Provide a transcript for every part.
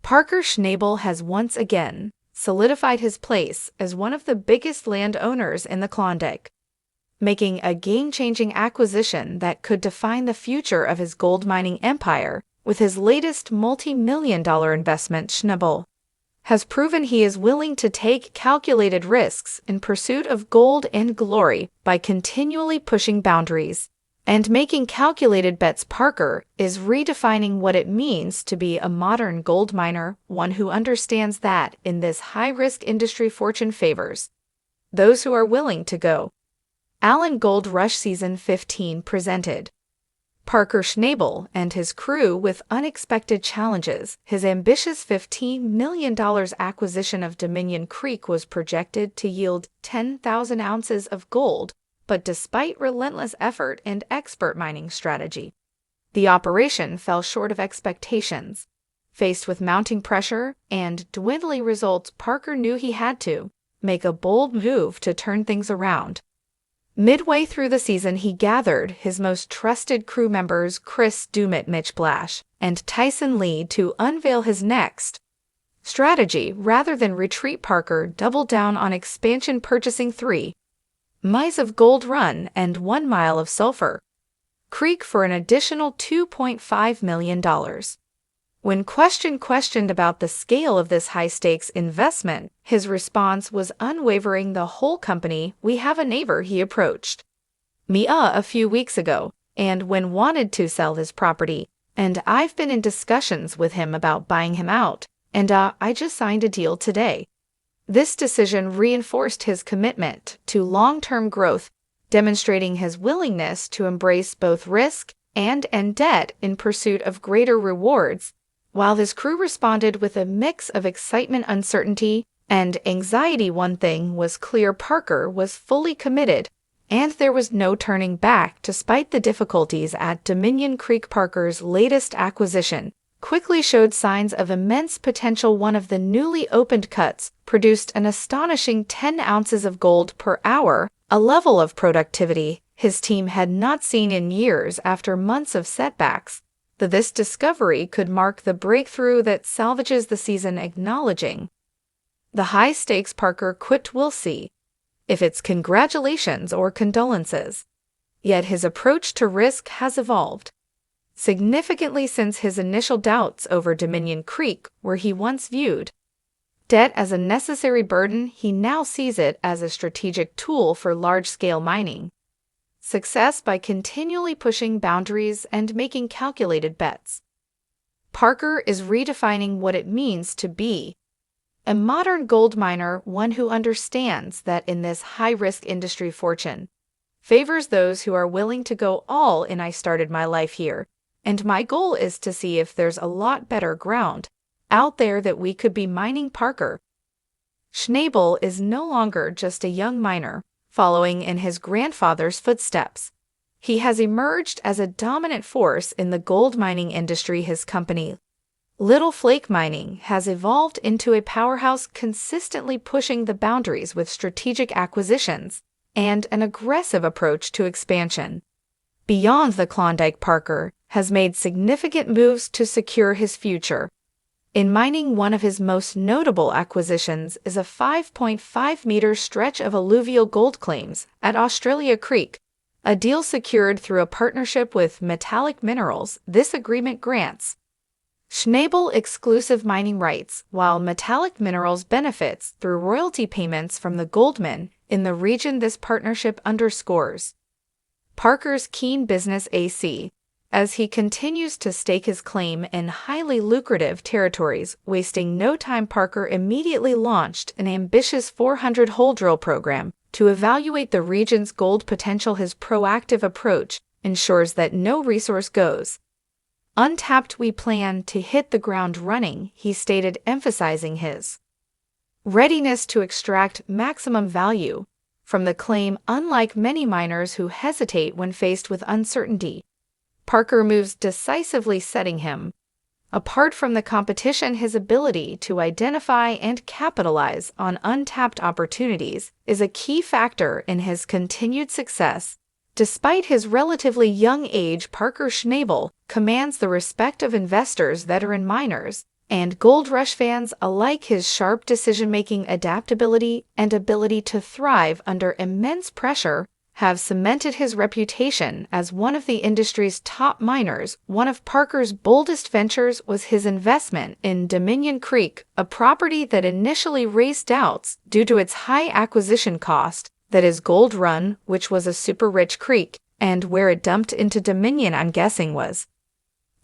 Parker Schnabel has once again solidified his place as one of the biggest landowners in the Klondike, making a game-changing acquisition that could define the future of his gold mining empire. With his latest multi-million-dollar investment, Schnabel has proven he is willing to take calculated risks in pursuit of gold and glory by continually pushing boundaries and making calculated bets. Parker is redefining what it means to be a modern gold miner, one who understands that in this high-risk industry, fortune favors those who are willing to go. Allen Gold Rush Season 15 presented Parker Schnabel and his crew with unexpected challenges. His ambitious $15 million acquisition of Dominion Creek was projected to yield 10,000 ounces of gold, but despite relentless effort and expert mining strategy, the operation fell short of expectations. Faced with mounting pressure and dwindling results, Parker knew he had to make a bold move to turn things around. Midway through the season, he gathered his most trusted crew members, Chris Dumit, Mitch Blash, and Tyson Lee, to unveil his next strategy. Rather than retreat, Parker doubled down on expansion, purchasing 3 miles of Gold Run and 1 mile of Sulphur Creek for an additional $2.5 million. When questioned about the scale of this high-stakes investment, his response was unwavering. "The whole company. We have a neighbor," he approached me a few weeks ago, and when wanted to sell his property, and I've been in discussions with him about buying him out, and I just signed a deal today. This decision reinforced his commitment to long-term growth, demonstrating his willingness to embrace both risk and debt in pursuit of greater rewards. While his crew responded with a mix of excitement, uncertainty, and anxiety, one thing was clear: Parker was fully committed, and there was no turning back. Despite the difficulties at Dominion Creek, Parker's latest acquisition quickly showed signs of immense potential. One of the newly opened cuts produced an astonishing 10 ounces of gold per hour, a level of productivity his team had not seen in years. After months of setbacks, this discovery could mark the breakthrough that salvages the season. Acknowledging the high stakes, Parker quipped, "We'll see if it's congratulations or condolences." Yet his approach to risk has evolved significantly since his initial doubts over Dominion Creek. Where he once viewed debt as a necessary burden, he now sees it as a strategic tool for large-scale mining success. By continually pushing boundaries and making calculated bets, Parker is redefining what it means to be a modern gold miner, one who understands that in this high-risk industry, fortune favors those who are willing to go all in. "I started my life here, and my goal is to see if there's a lot better ground out there that we could be mining." Parker Schnabel is no longer just a young miner following in his grandfather's footsteps. He has emerged as a dominant force in the gold mining industry. His company, Little Flake Mining, has evolved into a powerhouse, consistently pushing the boundaries with strategic acquisitions and an aggressive approach to expansion. Beyond the Klondike, Parker has made significant moves to secure his future in mining. One of his most notable acquisitions is a 5.5-meter stretch of alluvial gold claims at Australia Creek, a deal secured through a partnership with Metallic Minerals. This agreement grants Schnabel exclusive mining rights, while Metallic Minerals benefits through royalty payments from the goldmen in the region. This partnership underscores Parker's keen business acumen as he continues to stake his claim in highly lucrative territories. Wasting no time, Parker immediately launched an ambitious 400-hole drill program to evaluate the region's gold potential. His proactive approach ensures that no resource goes untapped. "We plan to hit the ground running," he stated, emphasizing his readiness to extract maximum value from the claim. Unlike many miners who hesitate when faced with uncertainty, Parker moves decisively, setting him apart from the competition. His ability to identify and capitalize on untapped opportunities is a key factor in his continued success. Despite his relatively young age, Parker Schnabel commands the respect of investors, veteran miners, And Gold Rush fans alike, his sharp decision-making, adaptability, and ability to thrive under immense pressure have cemented his reputation as one of the industry's top miners. One of Parker's boldest ventures was his investment in Dominion Creek, a property that initially raised doubts due to its high acquisition cost. That is Gold Run, which was a super-rich creek, and where it dumped into Dominion, I'm guessing, was.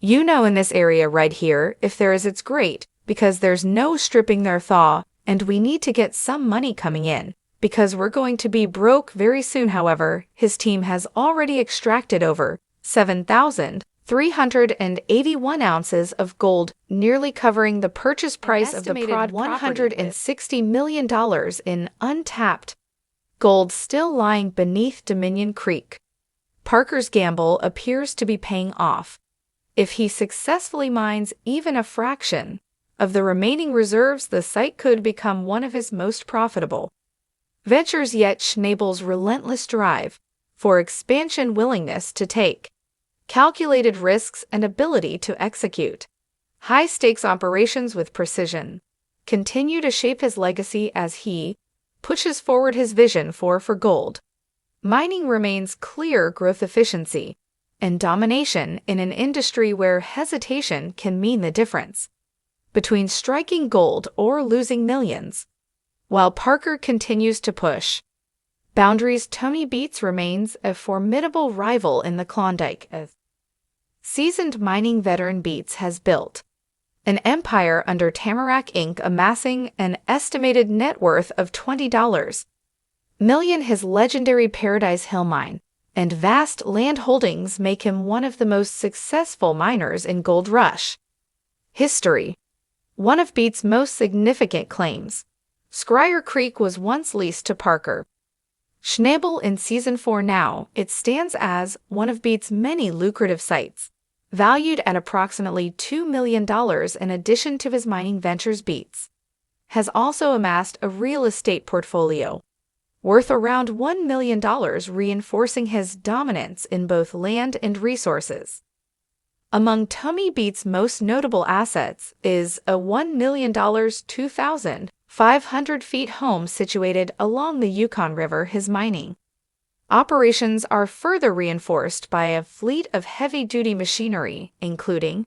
You know, in this area right here, if there is, it's great, because there's no stripping their thaw, and we need to get some money coming in, because we're going to be broke very soon. However, his team has already extracted over 7,381 ounces of gold, nearly covering the purchase price of the prod, $160 million in untapped gold still lying beneath Dominion Creek. Parker's gamble appears to be paying off. If he successfully mines even a fraction of the remaining reserves, the site could become one of his most profitable ventures yet. Schnabel's relentless drive for expansion, willingness to take calculated risks, and ability to execute high-stakes operations with precision continue to shape his legacy as he pushes forward his vision for gold mining. Remains clear growth, efficiency, and domination in an industry where hesitation can mean the difference between striking gold or losing millions. While Parker continues to push boundaries, Tony Beets remains a formidable rival in the Klondike. As seasoned mining veteran, Beets has built an empire under Tamarack Inc., amassing an estimated net worth of $20 million. His legendary Paradise Hill mine and vast land holdings make him one of the most successful miners in Gold Rush history. One of Beets' most significant claims, Scryer Creek, was once leased to Parker Schnabel in Season 4. Now, it stands as one of Beets' many lucrative sites, valued at approximately $2 million. In addition to his mining ventures, Beets has also amassed a real estate portfolio worth around $1 million, reinforcing his dominance in both land and resources. Among Tony Beets' most notable assets is a $1 million 2,500 feet home situated along the Yukon River. His mining operations are further reinforced by a fleet of heavy-duty machinery, including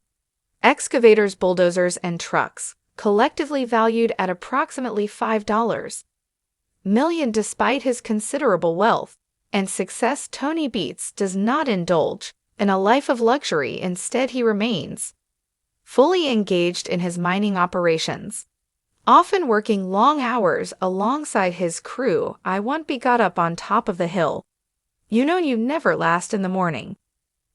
excavators, bulldozers, and trucks, collectively valued at approximately $5 million. Despite his considerable wealth and success, Tony Beets does not indulge in a life of luxury. Instead, he remains fully engaged in his mining operations, often working long hours alongside his crew. I won't be got up on top of the hill. You know, you never last in the morning.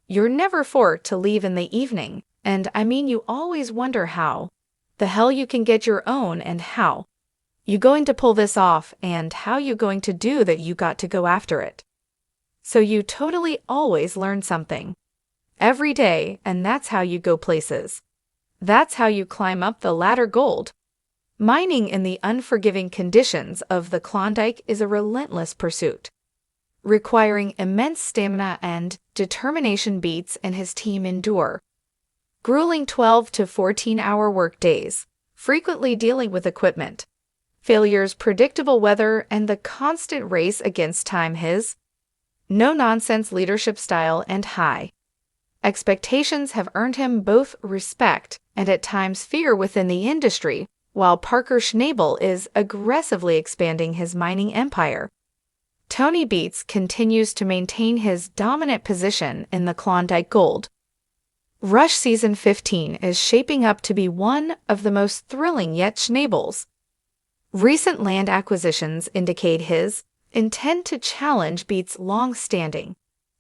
You're never for to leave in the evening, and I mean, you always wonder how the hell you can get your own, and how you going to pull this off, and how you going to do that. You got to go after it. So you totally always learn something every day, and that's how you go places. That's how you climb up the ladder. Gold mining in the unforgiving conditions of the Klondike is a relentless pursuit, requiring immense stamina and determination. Beets and his team endure grueling 12 to 14-hour work days, frequently dealing with equipment failures, predictable weather, and the constant race against time. His no-nonsense leadership style and high expectations have earned him both respect and at times fear within the industry. While Parker Schnabel is aggressively expanding his mining empire, Tony Beets continues to maintain his dominant position in the Klondike Gold Rush. Season 15 is shaping up to be one of the most thrilling yet. Schnabel's recent land acquisitions indicate his intent to challenge Beets' long-standing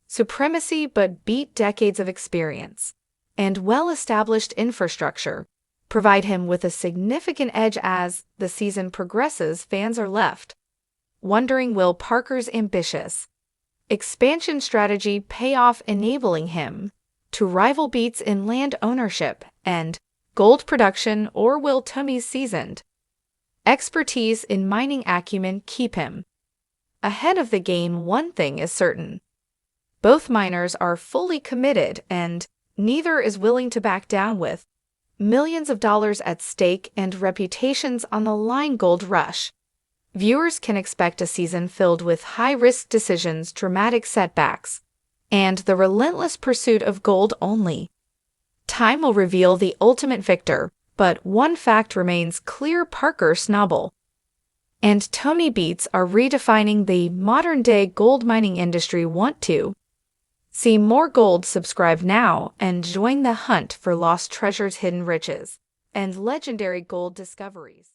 supremacy, but decades of experience and well-established infrastructure provide him with a significant edge. As the season progresses, fans are left wondering, will Parker's ambitious expansion strategy pay off, enabling him to rival Beets in land ownership and gold production, or will Tony's seasoned expertise in mining acumen keep him ahead of the game? One thing is certain: both miners are fully committed, and neither is willing to back down. With millions of dollars at stake, and reputations on the line. Gold rush. Viewers can expect a season filled with high-risk decisions, dramatic setbacks, and the relentless pursuit of gold only. Time will reveal the ultimate victor, but one fact remains clear: Parker Snobble and Tony Beets are redefining the modern-day gold mining industry. Want to see more gold? Subscribe now and join the hunt for lost treasures, hidden riches, and legendary gold discoveries.